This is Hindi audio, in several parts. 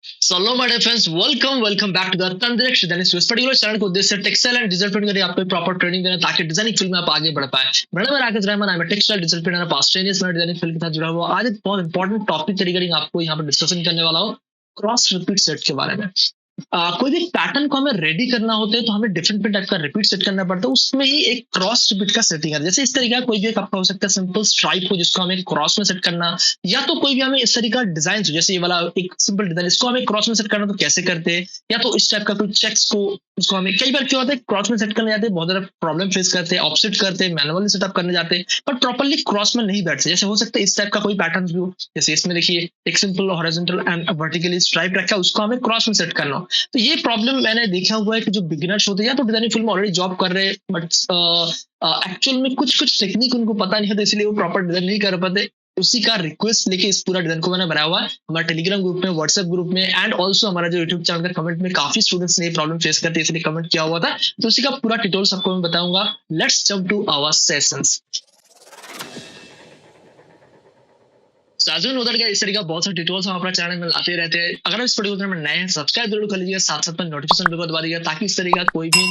Hello my dear friends, welcome back to the Tandurust designing studio. इस पर्टिकुलर चैनल को उद्देश्य टेक्सटाइल एंड डिजिटल प्रिंट करके आपको प्रॉपर ट्रेनिंग देना ताकि डिजाइनिंग फील्ड में आप आगे बढ़ पाए। मेरा नाम है राकेश रहमान, मैं textile digital printer past 10 years में डिजाइनिंग फील्ड के साथ जुड़ा हुआ। आज एक बहुत इंपॉर्टेंट टॉपिक रिगार्डिंग आपको यहाँ पर डिस्कशन करने वाला हूँ, क्रॉस रिपीट सेट के बारे में। कोई भी पैटर्न को हमें रेडी करना होता है तो हमें डिफरेंट टाइप का रिपीट सेट करना पड़ता है, उसमें ही एक क्रॉस रिपीट का सेटिंग है। जैसे इस तरीके का कोई भी एक आपका हो सकता है सिंपल स्ट्राइप हो जिसको हमें क्रॉस में सेट करना, या तो कोई भी हमें इस तरीके का डिजाइन, जैसे ये वाला एक सिंपल डिजाइन, इसको हमें क्रॉस में सेट करना तो कैसे करते हैं, या तो इस टाइप का कोई चेक्स को उसको हमें कई बार क्या होता है क्रॉस में सेट करने जाते हैं, बहुत ज्यादा प्रॉब्लम फेस करते हैं, ऑफसेट करते हैं, मैनुअली सेटअप करने जाते हैं, बट प्रॉपर्ली क्रॉस में नहीं बैठते। जैसे हो सकता है इस टाइप का कोई पैटर्न भी हो, जैसे इसमें देखिए एक simple horizontal and vertically stripe रखा है, उसको हमें क्रॉस में सेट करना हो। तो ये प्रॉब्लम मैंने देखा हुआ है कि जो बिगिनर्स होते हैं या तो डिजाइनिंग फील्ड में ऑलरेडी जॉब कर रहे हैं, बट एक्चुअल में कुछ कुछ टेक्निक उनको पता नहीं है, तो इसलिए वो प्रॉपर डिजाइन नहीं कर पाते। उसी का रिक्वेस्ट लेके इस पूरा डिजाइन को मैंने बनाया हुआ है हमारे टेलीग्राम ग्रुप में, व्हाट्सएप ग्रुप में, एंड ऑल्सो हमारा जो यूट्यूब चैनल का कमेंट में काफी स्टूडेंट्स ने ये प्रॉब्लम फेस करते इसलिए कमेंट किया हुआ था। तो उसी का पूरा डिटेल्स आपको मैं बताऊंगा। Let's jump to our sessions. Sajan उधर गया इस तरीके का बहुत सारे डिटेल्स हम अपना चैनल में लाते रहते हैं। अगर इस पर्टिकुलर में नए हैं, सब्सक्राइब जरूर कर लीजिए, साथ साथ में नोटिफिकेशन बिल दबा दीजिए ताकि इस तरीके का कोई भी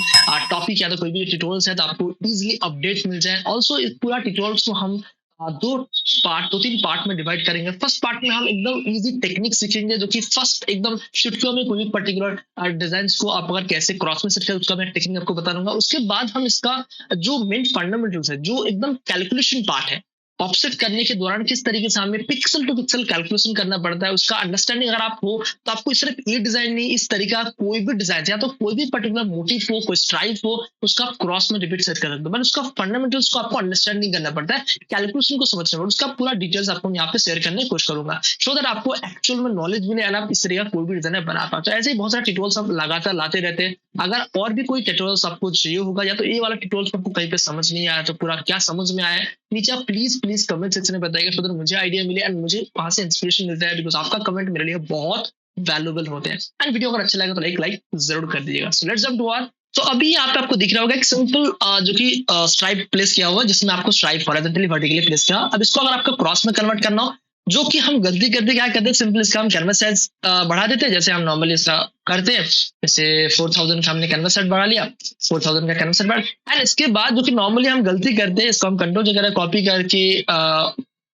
टॉपिक या तो कोई भी डिटेल्स है तो आपको इजीली अपडेट मिल जाए। ऑल्सो इस पूरा डिटेल्स को हम दो तीन पार्ट में डिवाइड करेंगे। फर्स्ट पार्ट में हम एकदम इजी टेक्निक सीखेंगे, जो कि फर्स्ट एकदम चुटकियों में कोई भी पर्टिकुलर डिजाइन को आप अगर कैसे क्रॉस में सेट करें उसका मैं टेक्निक आपको बता दूंगा। उसके बाद हम इसका जो मेन फंडामेंटल्स है, जो एकदम कैलकुलेशन पार्ट है, ऑफसेट करने के दौरान किस तरीके से हमें पिक्सल टू पिक्सल कैलकुलेशन करना पड़ता है, उसका अंडरस्टैंडिंग अगर आप हो तो आपको सिर्फ ये डिजाइन नहीं, इस तरीका कोई भी डिजाइन या तो कोई भी पर्टिकुलर मोटिव हो, कोई स्ट्राइप हो, उसका क्रॉस में रिपीट सेट कर सकते हो, बट उसका फंडामेंटल्स को आपको अंडरस्टैंडिंग करना पड़ता है, कैलकुलेशन को समझना पड़ता है। उसका पूरा डिटेल्स आपको यहाँ पे शेयर करने की कोशिश करूंगा, सो दैट आपको एक्चुअल में नॉलेज मिले एंड आप इस तरीके का कोई भी डिजाइन बना पाए। तो ऐसे ही बहुत सारे ट्यूटोरियल्स आप लगातार लाते रहते हैं। अगर और भी कोई ट्यूटोरियल्स आपको चाहिए होगा या तो ये वाला ट्यूटोरियल आपको कहीं पे समझ नहीं आया तो पूरा क्या समझ में आया, नीचे आप प्लीज प्लीज कमेंट सेक्शन में बताइएगा, सो दैट मुझे आइडिया मिले एंड मुझे वहां से इंस्पिरेशन मिलता है, बिकॉज आपका कमेंट मेरे लिए बहुत वैल्यूएबल होते हैं। एंड वीडियो अगर अच्छा लगे तो लाइक जरूर कर दीजिएगा। So let's jump to our. तो अभी यहाँ पे आपको दिख रहा होगा एक सिंपल जो कि स्ट्राइप प्लेस किया हुआ है, जिसमें आपको स्ट्राइप हॉरिजॉन्टली वर्टिकली प्लेस किया। अब इसको अगर आपको क्रॉस में कन्वर्ट करना हो, जो कि हम गलती करते क्या करते हैं, सिंपल इसका हम कैनवस साइज बढ़ा देते हैं, जैसे हम नॉर्मली इसका करते हैं। जैसे 4000 का हमने कैनवस साइज बढ़ा लिया, 4000 का कैनवस साइज बढ़ा, एंड इसके बाद जो कि नॉर्मली हम गलती करते हैं, इसको हम कंट्रोल वगैरह कॉपी करके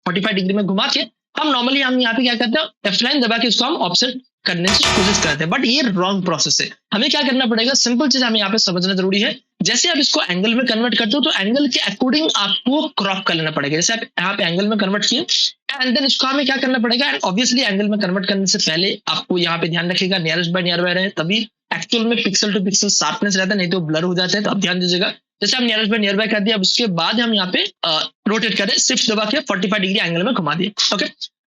45 डिग्री में घुमा के हम यहाँ पे क्या करते हैं, F9 दबा के इसको हम ऑफसेट करने की कोशिश करते हैं, बट ये रॉन्ग प्रोसेस है। हमें क्या करना पड़ेगा, सिंपल चीज हमें यहाँ पे समझना जरूरी है। जैसे आप इसको एंगल में कन्वर्ट करते हो तो एंगल के अकॉर्डिंग आपको क्रॉप कर लेना पड़ेगा। जैसे आप यहाँ पे एंगल में कन्वर्ट किए एंड देन इसको हमें क्या करना पड़ेगा, एंड ऑब्वियसली एंगल में कन्वर्ट करने से पहले आपको यहाँ पे ध्यान रखिएगा नियरेस्ट बाय नियर बाय रहे, तभी एक्चुअल में पिक्सल टू पिक्सल शार्पनेस रहता है, नहीं तो ब्लर हो जाता है। तो आप ध्यान दीजिएगा, जैसे हम नियरेस्ट बाय नियर बाय कर दिया, अब उसके बाद हम यहाँ पे रोटेट करें, शिफ्ट दबा के 45 डिग्री एंगल में घुमा दिए। ओके,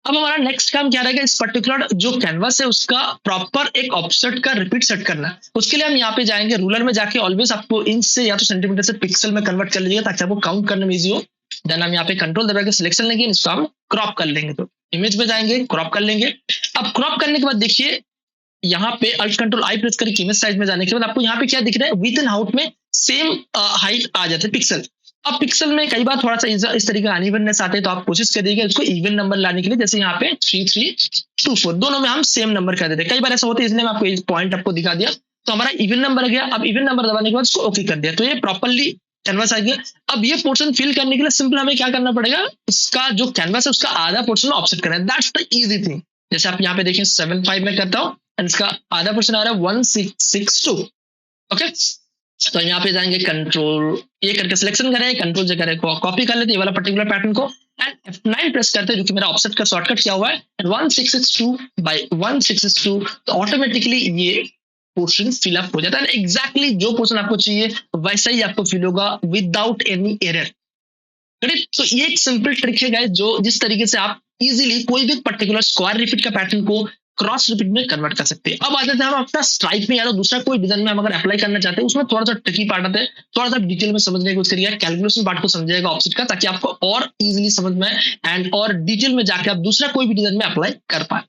अब हमारा नेक्स्ट काम क्या रहेगा, इस पर्टिकुलर जो कैनवस है उसका प्रॉपर एक ऑफसेट का रिपीट सेट करना है। उसके लिए हम यहाँ पे जाएंगे, रूलर में जाके ऑलवेज आपको इंच से या तो सेंटीमीटर से पिक्सल में कन्वर्ट कर लीजिएगा ताकि आपको काउंट करने में इजी हो। देन हम यहाँ पे कंट्रोल दबा के सिलेक्शन लेंगे, इसको हम क्रॉप कर लेंगे, तो इमेज में जाएंगे, क्रॉप कर लेंगे। अब क्रॉप करने के बाद देखिए यहाँ पे अल्ट कंट्रोल आई प्रेस करके इमेज साइज में जाने के बाद आपको यहाँ पे क्या दिख रहा है, विथ एंड आउट में सेम हाइट आ जाते हैं पिक्सल। अब पिक्सल में कई बार थोड़ा सा इस तरीके का अनइवननेस आते हैं, तो आप कोशिश करिएगा इसको इवन नंबर लाने के लिए, जैसे यहाँ पे 3324 दोनों में हम सेम नंबर कर देते हैं। कई बार ऐसा होता है, इसलिए मैं आपको पॉइंट आपको दिखा दिया, तो हमारा इवन नंबर आ गया। अब इवन नंबर दबाने के बाद इसको ओके कर दिया, तो ये प्रॉपरली कैनवस आ गया। अब ये पोर्शन फिल करने के लिए सिंपल हमें क्या करना पड़ेगा, इसका जो कैनवस है उसका आधा पोर्शन ऑफसेट करना है। That's the easy thing. जैसे आप यहाँ पे देखें 75 में करता हूँ एंड इसका आधा पोर्शन आ रहा है 1662। ओके, तो यहाँ पे जाएंगे, कंट्रोल ये करके सिलेक्शन करें, कंट्रोल से करें कॉपी कर लेते हैं ये वाला पर्टिकुलर पैटर्न को, एंड F9 प्रेस करते हैं, जो कि मेरा ऑफसेट का शॉर्टकट किया हुआ है, 1662 बाय 1662, तो ऑटोमेटिकली ये पोर्शन फिल अप हो जाता है। एग्जैक्टली जो पोर्शन आपको चाहिए वैसा ही आपको फिल होगा विदाउट एनी एरर। तो ये एक सिंपल ट्रिक है गाइस, जो जिस तरीके से आप इजीली कोई भी पर्टिकुलर स्क्वायर रिपीट का पैटर्न को क्रॉस रिपीट में कन्वर्ट कर सकते हैं। अब आ जाते हैं हम अपना स्ट्राइप में या तो दूसरा कोई डिजाइन में हम अगर अप्लाई करना चाहते हैं, उसमें थोड़ा सा ट्रिकी पार्ट आता है, थोड़ा सा डिटेल में समझने की कोशिश करिएगा, कैलकुलेशन पार्ट को समझिएगा ऑफसेट का, ताकि आपको और इजीली समझ में एंड और डिटेल में जाके आप दूसरा कोई भी डिजाइन में अप्लाई कर पाए।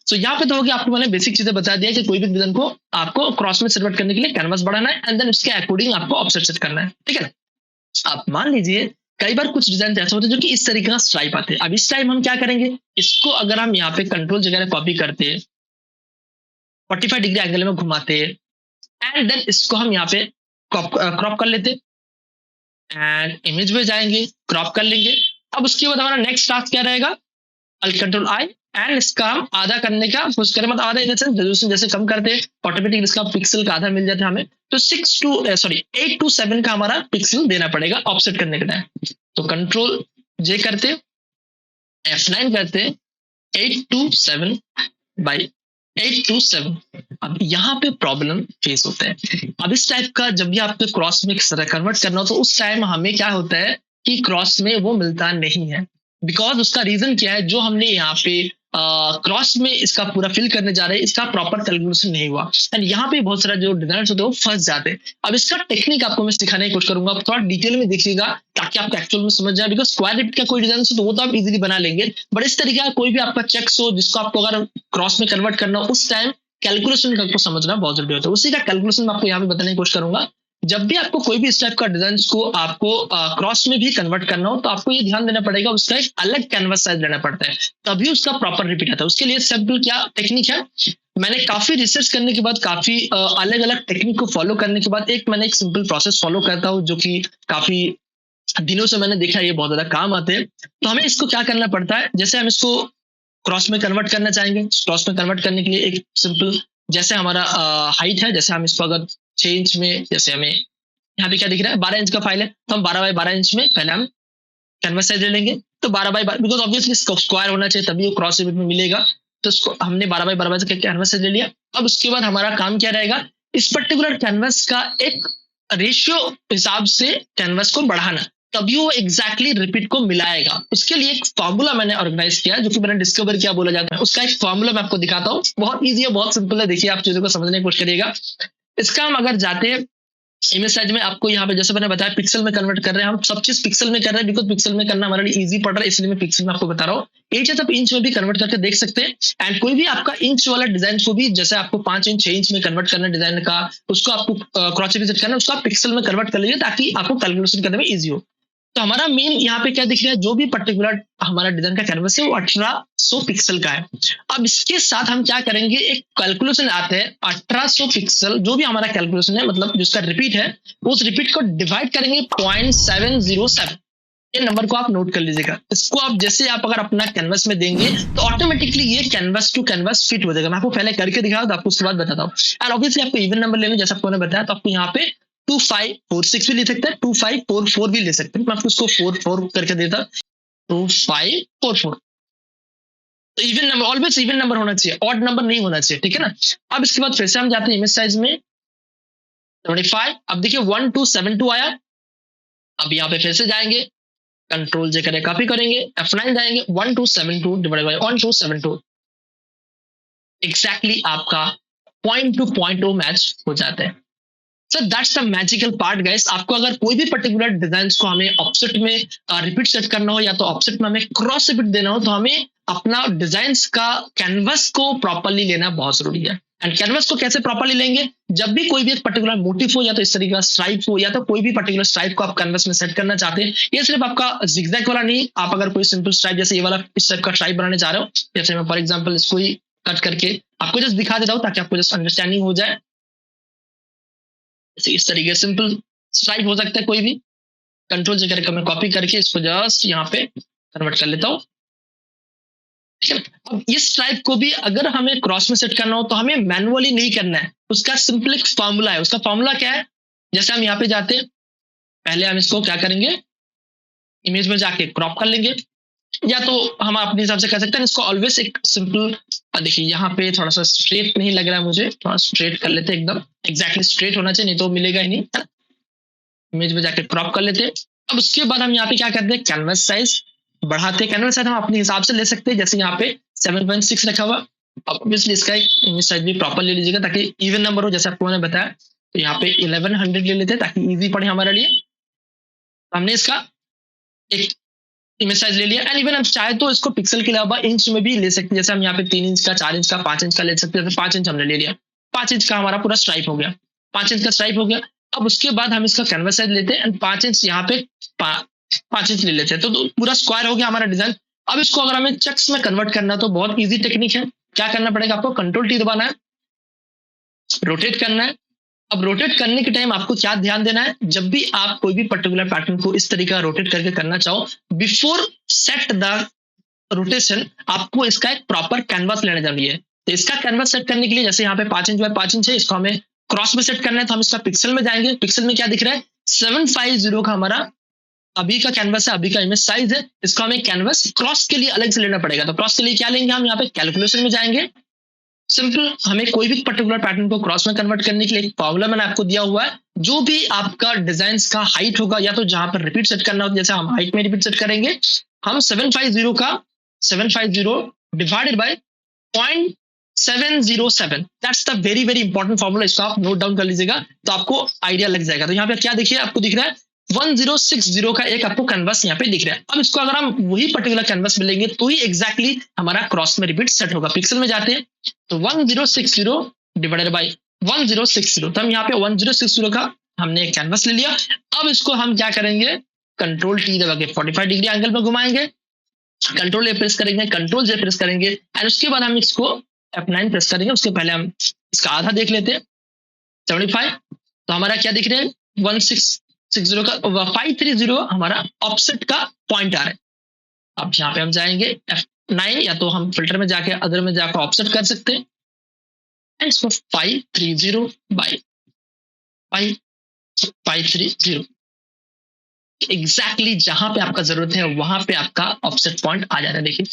तो यहाँ पे तो होगी, आपको मैंने बेसिक चीजें बता दिया कि कोई भी डिजाइन को आपको क्रॉस में कन्वर्ट करने के लिए कैनवस बढ़ाना है एंड देन उसके अकॉर्डिंग आपको ऑफसेट सेट करना है, ठीक है ना। आप मान लीजिए कई बार कुछ डिजाइन ऐसे होते हैं जो कि इस तरीके का स्ट्राइप आते हैं। अब इस टाइम हम क्या करेंगे, इसको अगर हम यहाँ पे कंट्रोल जगह कॉपी करते हैं 45 डिग्री एंगल में घुमाते हैं एंड देन इसको हम यहाँ पे क्रॉप कर लेते एंड इमेज में जाएंगे, क्रॉप कर लेंगे। अब उसके बाद हमारा नेक्स्ट टास्क क्या रहेगा, कंट्रोल आई एंड इसका हम आधा करने का कोशिश करें, मतलब आधा इन द सेंस रेजोल्यूशन जैसे कम करते हैं ऑटोमेटिक इसका पिक्सल का आधा मिल जाता है हमें, तो 8 to 7 का हमारा पिक्सल देना पड़ेगा ऑफसेट करने के टाइम। तो कंट्रोल जे करते, F9 करते, 8 to 7 बाई 8 to 7। अब यहाँ पे प्रॉब्लम फेस होता है। अब इस टाइप का जब भी आपको क्रॉस में कन्वर्ट करना हो तो उस टाइम हमें क्या होता है कि क्रॉस में वो मिलता नहीं है। बिकॉज उसका रीजन क्या है, जो हमने यहाँ पे क्रॉस में इसका पूरा फिल करने जा रहे हैं इसका प्रॉपर कैलकुलेशन नहीं हुआ एंड यहाँ पे बहुत सारा जो डिजाइन होते हैं वो फंस जाते हैं। अब इसका टेक्निक आपको मैं सिखाने की कोशिश करूंगा, थोड़ा डिटेल में देखिएगा ताकि आपको एक्चुअल में समझ जाए। बिकॉज स्क्वायर रिप्ट का कोई डिजाइन तो वो तो आप इजीली बना लेंगे, बट इस तरीके का कोई भी आपका चेक्स हो जिसको आपको अगर क्रॉस में कन्वर्ट करना हो उस टाइम कैलकुलेशन का आपको समझना बहुत जरूरी होता है। उसी का कैलकुलेशन मैं आपको यहाँ पे बताने की कोशिश करूंगा। जब भी आपको कोई भी इस टाइप का डिजाइन को आपको क्रॉस में भी कन्वर्ट करना हो तो आपको ये ध्यान देना पड़ेगा उसका एक अलग कैनवस साइज लेना पड़ता है, तभी उसका प्रॉपर रिपीट आता है। उसके लिए सिंपल क्या टेक्निक है, मैंने काफी रिसर्च करने के बाद काफी अलग अलग टेक्निक को फॉलो करने के बाद मैंने एक सिंपल प्रोसेस फॉलो करता हूँ जो कि काफी दिनों से मैंने देखा ये बहुत ज्यादा काम आते हैं। तो हमें इसको क्या करना पड़ता है, जैसे हम इसको क्रॉस में कन्वर्ट करना चाहेंगे, क्रॉस में कन्वर्ट करने के लिए एक सिंपल जैसे हमारा हाइट है, जैसे हम इसको अगर 6 इंच में, जैसे हमें यहाँ पे क्या दिख रहा है 12 इंच का फाइल है तो हम 12 बाई 12 इंच में पहले हम कैनवस साइज ले लेंगे। तो 12 बाई 12 बिकॉज ऑब्वियसली स्क्वायर होना चाहिए तभी वो क्रॉस रिपीट में मिलेगा, तो इसको हमने 12 बाई 12 से कैनवस साइज ले लिया। अब उसके बाद हमारा काम क्या रहेगा, इस पर्टिकुलर कैनवस का एक रेशियो हिसाब से कैनवस को बढ़ाना, तभी वो एग्जैक्टली रिपीट को मिलाएगा। उसके लिए एक फॉर्मूला मैंने ऑर्गेनाइज किया जो कि मैंने डिस्कवर किया बोला जाता है, उसका एक फॉर्मूला मैं आपको दिखाता हूँ। बहुत ईजी है, बहुत सिंपल है, देखिए आप चीजों को समझने की कोशिश करिएगा। इसका हम अगर जाते हैं इमेज साइज में, आपको यहाँ पे जैसे मैंने बताया पिक्सल में कन्वर्ट कर रहे हैं, हम सब चीज पिक्सल में कर रहे हैं बिकॉज पिक्सल में करना हमारे लिए इजी पड़ रहा है, इसलिए मैं पिक्सल में आपको बता रहा हूँ। इंच आप इंच में भी कन्वर्ट करके देख सकते हैं एंड कोई भी आपका इंच वाला डिजाइन को भी जैसे आपको 5 इंच 6 इंच में कन्वर्ट करना डिजाइन का, उसको आपको क्रॉस रिपीट करना, उसको आप पिक्सल में कन्वर्ट कर लीजिए ताकि आपको कैलकुलेशन करने में ईजी हो। तो हमारा मेन यहाँ पे क्या दिख रहा है, जो भी पर्टिकुलर हमारा डिजाइन का कैनवस है वो 1800 पिक्सल का है। अब इसके साथ हम क्या करेंगे, एक कैलकुलेशन आते हैं 1800 पिक्सल जो भी हमारा कैलकुलेशन है, मतलब जिसका रिपीट है उस रिपीट को डिवाइड करेंगे 0.707। ये नंबर को आप नोट कर लीजिएगा। इसको आप जैसे आप अगर अपना कैनवस में देंगे तो ऑटोमेटिकली ये कैनवस टू कैनवस फिट हो जाएगा। मैं आपको पहले करके दिखा तो आपको उसके बाद बताता हूँ। एंड ऑब्वियसली आपको इवन नंबर लेना, जैसा आपको बताया, तो आपको यहाँ पे 2546 भी ले सकते हैं, 2544 भी ले सकते हैं। मैं आपको इसको 44 करके देता, 2544। तो even number, always even number होना चाहिए, ऑड नंबर नहीं होना चाहिए, ठीक है ना। अब इसके बाद फिर से हम जाते हैं इमेज साइज में 25। अब देखिए 1272 आया। अब यहाँ पे फिर से जाएंगे, कंट्रोल जे करें कॉपी करेंगे, F9 जाएंगे, 1272 डिवाइड बाय 1272 एग्जैक्टली आपका पॉइंट टू पॉइंट वो मैच हो जाता है। Sir that's the magical part guys. आपको अगर कोई भी पर्टिकुलर डिजाइन को हमें ऑफसेट में रिपीट सेट करना हो या तो ऑफसेट में हमें क्रॉस रिपीट देना हो तो हमें अपना डिजाइन का कैनवस को प्रॉपरली लेना बहुत जरूरी है। एंड कैनवस को कैसे प्रॉपरली लेंगे, जब भी कोई भी एक पर्टिकुलर मोटिव हो या तो इस तरीके का स्ट्राइप हो या तो कोई भी पर्टिकुलर स्ट्राइप को आप कैनवस में सेट करना चाहते हैं, ये सिर्फ आपका जिगजैग वाला नहीं, आप अगर कोई सिंपल स्ट्राइप जैसे ये वाला इस टाइप का स्ट्राइप बनाने चाह रहे हो, जैसे मैं फॉर एग्जाम्पल इसको ही कट करके आपको जस्ट दिखा देता हूँ ताकि आपको जस्ट अंडरस्टैंडिंग हो जाए। इस तरीके सिंपल स्ट्राइप हो सकता है कोई भी, कंट्रोल से करके मैं कॉपी करके इसको जस्ट यहाँ पे कन्वर्ट कर लेता हूँ। अब इस स्ट्राइप को भी अगर हमें क्रॉस में सेट करना हो तो हमें मैनुअली नहीं करना है, उसका सिंपल एक फॉर्मूला है। उसका फॉर्मूला क्या है, जैसे हम यहाँ पे जाते हैं, पहले हम इसको क्या करेंगे, इमेज में जाके क्रॉप कर लेंगे, या तो हम अपने हिसाब से कर सकते हैं। इसको ऑलवेज एक सिंपल, देखिए यहाँ पे थोड़ा सा स्ट्रेट नहीं लग रहा है मुझे, थोड़ा स्ट्रेट कर लेते हैं, एकदम एग्जैक्टली स्ट्रेट होना चाहिए, नहीं तो मिलेगा ही नहीं। इमेज में जाके क्रॉप कर लेते हैं। अब उसके बाद हम यहाँ पे क्या करते हैं, कैनवस साइज बढ़ाते हैं। कैनवस साइज हम अपने हिसाब से ले सकते हैं, जैसे यहाँ पे 7.6 रखा हुआ। ऑब्वियसली इसका एक इमेज साइज भी प्रॉपर ले लीजिएगा ताकि इवन नंबर हो, जैसे आपको मैंने बताया। तो यहाँ पे 1100 ले लेते हैं ताकि इजी पड़े हमारे लिए। हमने इसका एक इमेज साइज ले लिया। एंड इवन हम चाहे तो इसको पिक्सल के अलावा इंच में भी ले सकते हैं, जैसे हम यहाँ पे 3 इंच का, 4 इंच का, 5 इंच का ले सकते हैं। जैसे 5 इंच हमने ले लिया, 5 इंच का हमारा पूरा स्ट्राइप हो गया, 5 इंच का स्ट्राइप हो गया। अब उसके बाद हम इसका कैनवस साइज लेते हैं एंड 5 इंच यहाँ पे 5 इंच ले लेते हैं, तो पूरा स्क्वायर हो गया हमारा डिजाइन। अब इसको अगर हमें चक्स में कन्वर्ट करना तो बहुत ईजी टेक्निक है। क्या करना पड़ेगा आपको, कंट्रोल टी दबाना है रोटेट करना है। अब रोटेट करने के टाइम आपको क्या ध्यान देना है, जब भी आप कोई भी पर्टिकुलर पैटर्न को इस तरीके का रोटेट करके करना चाहो, बिफोर सेट द रोटेशन आपको इसका एक प्रॉपर कैनवास लेना जरूरी है। तो इसका कैनवास सेट करने के लिए जैसे यहाँ पे 5 इंच बाय 5 इंच है, इसको हमें क्रॉस में सेट करना है, तो हम इसका पिक्सल में जाएंगे। पिक्सल में क्या दिख रहा है, 750 का हमारा अभी का कैनवास है, अभी का इमेज साइज है। इसको हमें कैनवास क्रॉस के लिए अलग से लेना पड़ेगा। तो क्रॉस के लिए क्या लेंगे, हम यहाँ पे कैलकुलेशन में जाएंगे। सिंपल, हमें कोई भी पर्टिकुलर पैटर्न को क्रॉस में कन्वर्ट करने के लिए एक फॉर्मूला मैंने आपको दिया हुआ है। जो भी आपका डिजाइन का हाइट होगा, या तो जहां पर रिपीट सेट करना हो, जैसे हम हाइट में रिपीट सेट करेंगे, हम 750 divided by 0.707, that's the very very important formula. इसको आप नोट डाउन कर लीजिएगा तो आपको आइडिया लग जाएगा। तो यहाँ पे क्या देखिए, आपको दिख रहा है 1060 का एक आपको कैनवास यहाँ पे दिख रहा है। अब इसको अगर हम वही पर्टिकुलर कैनवास में लेंगे तो ही एग्जैक्टली हमारा क्रॉस में रिपीट सेट होगा। पिक्सल में जाते हैं तो 1060 डिवाइडेड बाय 1060, तो हम यहाँ पे 1060 का हमने एक कैनवास ले लिया। अब इसको हम क्या करेंगे, कंट्रोल टी दबा के 45 डिग्री एंगल में घुमाएंगे, कंट्रोल ए प्रेस करेंगे, कंट्रोल जे प्रेस करेंगे, एंड उसके बाद हम इसको F9 प्रेस करेंगे। उसके पहले हम इसका आधा देख लेते हैं, 75। तो हमारा क्या दिख रहा है, 1660 का 530 हमारा ऑफसेट का पॉइंट आ रहा है। अब यहाँ पे हम जाएंगे F9, या तो हम फिल्टर में जाके अदर में जाकर ऑफसेट कर सकते हैं, एंड इसको 530 बाई 530 एग्जैक्टली जहां पे आपका जरूरत है वहां पे आपका ऑफसेट पॉइंट आ जाता है। देखिए,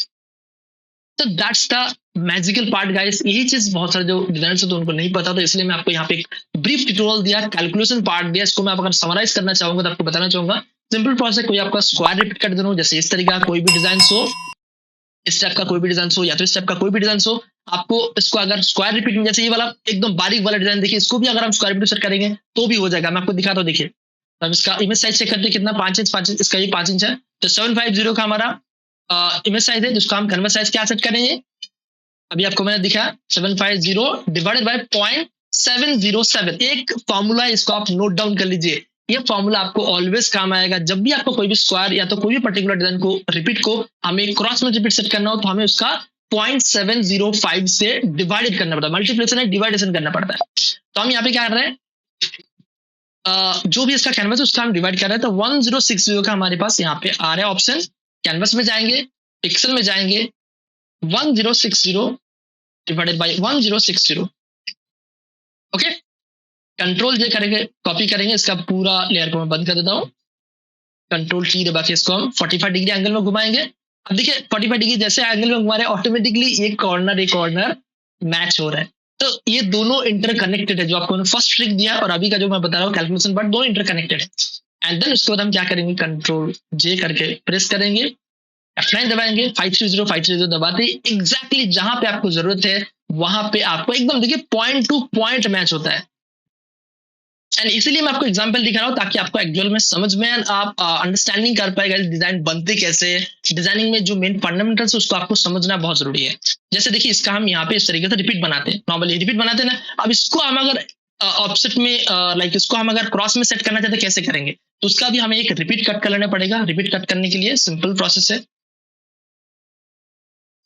तो that's the magical part guys. यही चीज बहुत सारे जो डिजाइनर्स हैं तो उनको नहीं पता, तो इसलिए मैं आपको यहाँ पे एक ब्रीफ ट्यूटोरियल दिया, कैलकुलेशन पार्ट दिया। इसको मैं अगर समराइज करना चाहूंगा तो आपको बताना चाहूंगा, सिंपल प्रोसेस, कोई आपका स्क्वायर रिपीट कर देना हो, जैसे इस तरीके का कोई भी डिजाइन हो, इस टाइप का कोई भी डिजाइन हो, या तो इस टाइप का कोई भी डिजाइन हो, आपको इसको अगर स्क्वायर रिपीट में, जैसे ये वाला एकदम बारीक वाला डिजाइन देखिए, इसको भी अगर हम स्क्वायर रिपीट सेट करेंगे तो भी हो जाएगा। मैं आपको दिखाता हूँ, देखिए। अब इसका इमेज साइज चेक करते हैं कितना, 5 इंच, इसका ये 5 इंच है। तो 750 का हमारा इमेज साइज है, जिसको हम कैनवास साइज क्या सेट करेंगे, अभी आपको मैंने दिखा 750 डिवाइडेड बाय 0.707। एक फॉर्मूला है, इसको आप नोट डाउन कर लीजिए। ये फॉर्मूला आपको ऑलवेज काम आएगा जब भी आपको कोई भी स्क्वायर या तो कोई भी पर्टिकुलर डिजाइन को रिपीट को हमें क्रॉस में रिपीट सेट करना हो, तो हमें उसका 0.705 से डिवाइडेड करना पड़ता है। मल्टीप्लिकेशन है, डिवाइडेशन करना पड़ता है। तो हम यहाँ पे क्या कर रहे हैं, जो भी इसका कैनवास है उसका हम डिवाइड कर रहे हैं। तो 1060 का हमारे पास यहाँ पे आ रहा है ऑप्शन। कैनवास में जाएंगे, पिक्सल में जाएंगे, 1060 डिवाइडेड बाय 1060, ओके। कंट्रोल जे करेंगे, कॉपी करेंगे, इसका पूरा लेयर को मैं बंद कर देता हूँ। कंट्रोल टी दबा के इसको हम 45 डिग्री एंगल में घुमाएंगे। अब देखिए 45 डिग्री जैसे एंगल में घुमा रहे हैं, ऑटोमेटिकली एक कॉर्नर मैच हो रहा है। तो ये दोनों इंटरकनेक्टेड है, जो आपको फर्स्ट ट्रिक दिया और अभी का जो मैं बता रहा हूँ कैलकुलेशन पार्ट, दोनों इंटरकनेक्टेड है। एंड देन उसके बाद हम क्या करेंगे, कंट्रोल जे करके प्रेस करेंगे, F9 दबाएंगे, 530 दबाते एग्जैक्टली जहां पे आपको जरूरत है वहां पे आपको एकदम देखिए पॉइंट टू पॉइंट मैच होता है। एंड इसीलिए मैं आपको एग्जांपल दिखा रहा हूं ताकि आपको एक्चुअल में समझ में आप अंडरस्टैंडिंग कर पाएगा डिजाइन बनते कैसे, डिजाइनिंग में जो मेन फंडामेंटल्स है उसको आपको समझना बहुत जरूरी है। जैसे देखिए इसका हम यहाँ पे इस तरीके से रिपीट बनाते हैं, नॉर्मली रिपीट बनाते हैं ना। अब इसको हम अगर ऑफसेट में लाइक इसको हम अगर क्रॉस में सेट करना चाहते हैं कैसे करेंगे, तो उसका भी हमें एक रिपीट कट कर लेना पड़ेगा। रिपीट कट करने के लिए सिंपल प्रोसेस है,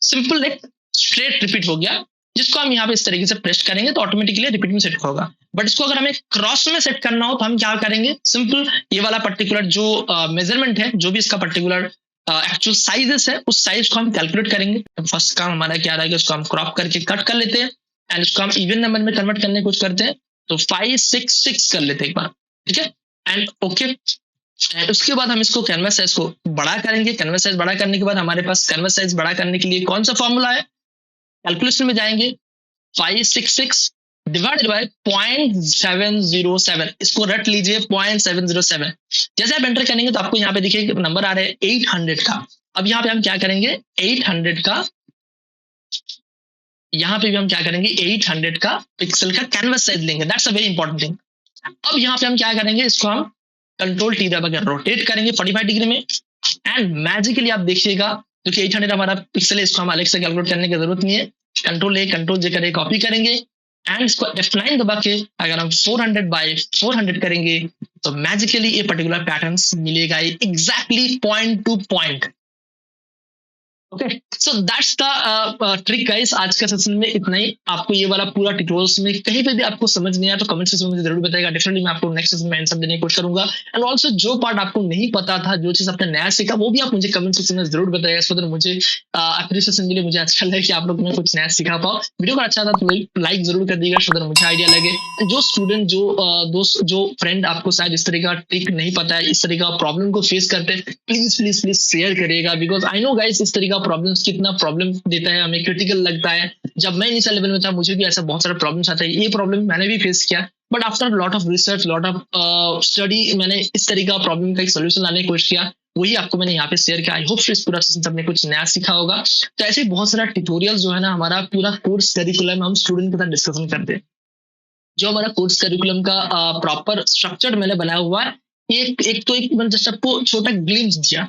सिंपल एक स्ट्रेट रिपीट हो गया, जिसको हम यहाँ पे इस तरीके से प्रेस करेंगे तो ऑटोमेटिकली रिपीट में सेट होगा। बट इसको अगर हमें क्रॉस में सेट करना हो तो हम क्या करेंगे, सिंपल ये वाला पर्टिकुलर जो मेजरमेंट है, जो भी इसका पर्टिकुलर एक्चुअल साइजेस है, उस साइज को हम कैलकुलेट करेंगे। तो फर्स्ट काम हमारा क्या रहेगा, इसको हम क्रॉप करके कट कर लेते हैं एंड इसको हम इवन नंबर में कन्वर्ट करने की कोशिश करते हैं। तो 566 कर लेते हैं एक बार, ठीक है, एंड ओके। उसके बाद हम इसको कैनवास साइज को बड़ा करेंगे। कैनवास साइज बड़ा करने के बाद हमारे पास कैनवास साइज बड़ा करने के लिए कौन सा फॉर्मूला है, कैलकुलेशन में जाएंगे, 566 डिवाइडेड बाय 0.707, इसको रट लीजिए 0.707। जैसे आप एंटर करेंगे तो आपको यहाँ पे देखिए नंबर आ रहे हैं 800 का। अब यहाँ पे हम क्या करेंगे, 800 का, यहाँ पे भी हम क्या करेंगे 800 का पिक्सल का कैनवास साइज लेंगे। That's a very important thing. अब यहाँ पे हम क्या करेंगे, इसको हम कंट्रोल टी दबा कर रोटेट करेंगे 45 डिग्री में, एंड मैजिकली आप देखिएगा क्योंकि 800 हमारा पिक्सल है, इसको हम अलग से कैलकुलेट करने की जरूरत नहीं है। कंट्रोल ए कंट्रोल जे करके कॉपी करेंगे एंड इसको F9 दबा के अगर हम 400 बाय 400 करेंगे तो मैजिकली ये पर्टिकुलर पैटर्न मिलेगा exactly point two point. Okay, so that's the trick guys. आज का सेशन में इतना ही। आपको ये वाला पूरा ट्यूटोरियल्स में कहीं पे भी आपको समझ नहीं आया तो कमेंट सेक्शन में मुझे जरूर बताएगा। डेफिनेटली मैं आपको नेक्स्ट सेशन में आंसर देने की कोशिश करूंगा। एंड ऑल्सो जो पार्ट आपको नहीं पता था, जो चीज आपने नया सीखा, वो भी आप मुझे कमेंट सेक्शन में जरूर बताएगा। सो दैट मुझे अप्रिसिएशन मिले, मुझे अच्छा लगे कि आप लोग में कुछ नया सीखा पाओ। वीडियो का अच्छा था तो लाइक जरूर कर दीजिएगा, सो दैट मुझे आइडिया लगे। जो स्टूडेंट, जो दोस्त, जो फ्रेंड आपको शायद इस तरह का ट्रिक नहीं पता है, इस तरह का प्रॉब्लम को फेस करते हैं, प्लीज प्लीज प्लीज शेयर करिएगा। बिकॉज आई नो गाइस, इस तरह का प्रॉब्लम कितना प्रॉब्लम देता है, हमें क्रिटिकल लगता है। जब मैं इनिशियल लेवल में था, मुझे भी ऐसा बहुत सारे प्रॉब्लम्स आते हैं। ये प्रॉब्लम मैंने भी फेस किया, but after lot of research, lot of study, मैंने इस तरह का प्रॉब्लम का एक सोल्यूशन लाने की कोशिश किया। वही आपको मैंने यहाँ पे शेयर किया। आई होप इस पूरा सेशन सबने कुछ नया सीखा होगा। तो ऐसे बहुत सारा ट्यूटोरियल जो है ना, हमारा पूरा कोर्स करिकुलम हम स्टूडेंट के साथ डिस्कशन करते हैं। जो हमारा कोर्स करिकुलम का प्रॉपर स्ट्रक्चर मैंने बनाया हुआ है। एक मैंने जस्ट आपको छोटा ग्लिम्स दिया।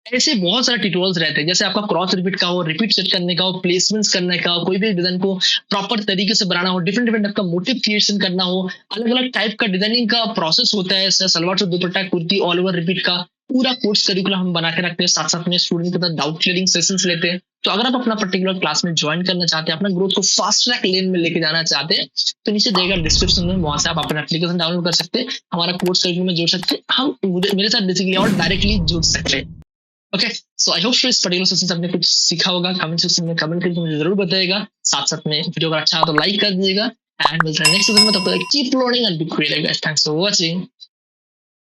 ऐसे बहुत सारे ट्यूटोरियल्स रहते हैं, जैसे आपका क्रॉस रिपीट का हो, रिपीट सेट करने का हो, प्लेसमेंट्स करने का हो, कोई भी डिजाइन को प्रॉपर तरीके से बनाना हो, डिफरेंट डिफरेंट टाइप का मोटिव क्रिएशन करना हो, अलग अलग टाइप का डिजाइनिंग का प्रोसेस होता है। जैसे सलवार सूट, दुपट्टा, कुर्ती, ऑल ओवर रिपीट का पूरा कोर्स करिकुलम हम बना के रखते हैं। साथ साथ में स्टूडेंट के साथ डाउट क्लियरिंग सेशंस लेते हैं। तो अगर आप अपना पर्टिकुलर क्लास में ज्वाइन करना चाहते हैं, अपना ग्रोथ को फास्ट ट्रैक लेन में लेके जाना चाहते हैं, तो नीचे देगा डिस्क्रिप्शन में, वहां से आप अपना एप्लीकेशन डाउनलोड कर सकते हैं, हमारा कोर्स करिकुलम में जोड़ सकते हैं, हम मेरे साथ बेसिकली और डायरेक्टली जुड़ सकते हैं। ओके, सो आई होप इस पर्टिकुलर सेशन से आपने कुछ सीखा होगा। कमेंट सेक्शन में कमेंट करके मुझे जरूर बताइएगा। साथ साथ में वीडियो अगर अच्छा हो तो लाइक कर दीजिएगा। एंड मिलते हैं नेक्स्ट सेशन में। तब तक keep learning and be creative guys. Thanks for watching.